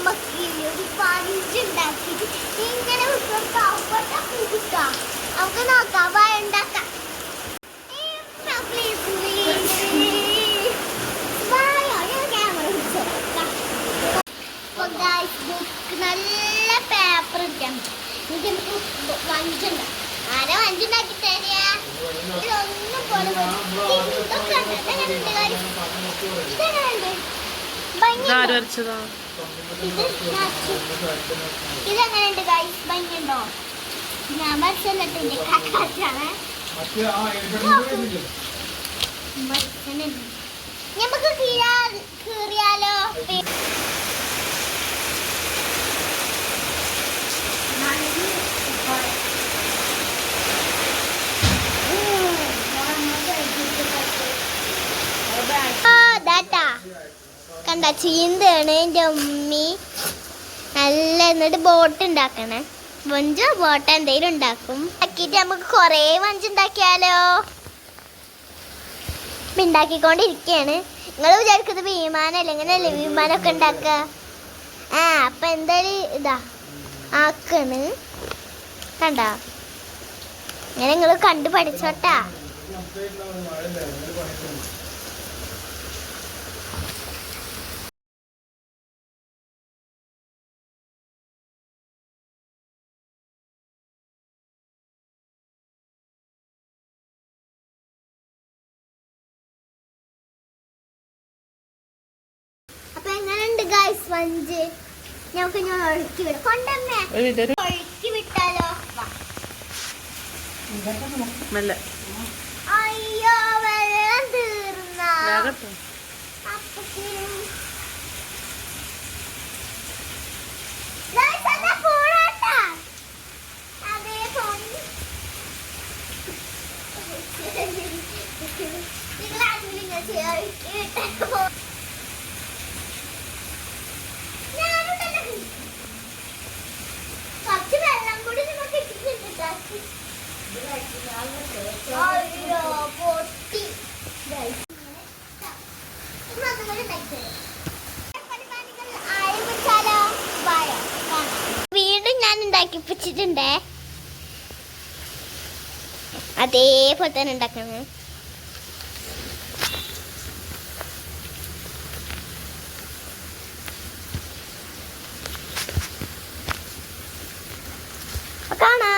നമുക്ക് ഒരു പഞ്ചുണ്ടാക്കിയിട്ട് ഇങ്ങനെ നമുക്ക് നോക്കാം വായ ഉണ്ടാക്കാം. നല്ല പേപ്പർ ഇരിക്കാം. നമുക്ക് വഞ്ചുണ്ടാക്കാം. ആരാ വഞ്ചുണ്ടാക്കി തരിക? ഇതൊന്നും പോലെ ഇതെങ്ങനെയുണ്ട് ഗൈസ്? ഭംഗിയുണ്ടോ? ഞാൻ വരച്ചിട്ടില്ല. നമുക്ക് കീറിയാലോ? കണ്ട ചീന്താണ് എൻ്റെ ഉമ്മി. നല്ല എന്നിട്ട് ബോട്ട് ഉണ്ടാക്കണേ. വഞ്ചോ ബോട്ട് എന്തെങ്കിലും ഉണ്ടാക്കും. ഉണ്ടാക്കിയിട്ട് നമുക്ക് കുറേ വഞ്ചുണ്ടാക്കിയാലോ? ഉണ്ടാക്കിക്കൊണ്ടിരിക്കുകയാണ്. നിങ്ങൾ വിചാരിക്കുന്നത് വിമാനല്ലേ? ഇങ്ങനെയല്ലേ വിമാനമൊക്കെ ഉണ്ടാക്കുക? അപ്പം എന്തായാലും ഇതാ ആക്കാണ്. കണ്ട ഇങ്ങനെ നിങ്ങൾ കണ്ടു പഠിച്ചോട്ടാ. അപ്പൊ എങ്ങനെയുണ്ട് ഗൈസ് വഞ്ച്? ഞങ്ങൾക്ക് ഞാൻ ഒഴുക്കി വിടാം. കൊണ്ടമ്മേ ഒഴുക്കി വിട്ടാലോ? അയ്യോ വെള്ളം തീർന്ന കുറച്ച് വെള്ളം കൂടി നമുക്ക് ഇട്ടിട്ടുണ്ട്. വീണ്ടും ഞാൻ ഉണ്ടാക്കിപ്പിച്ചിട്ടുണ്ടേ. അതേപോലെ തന്നെ ഉണ്ടാക്കണം. കാണാ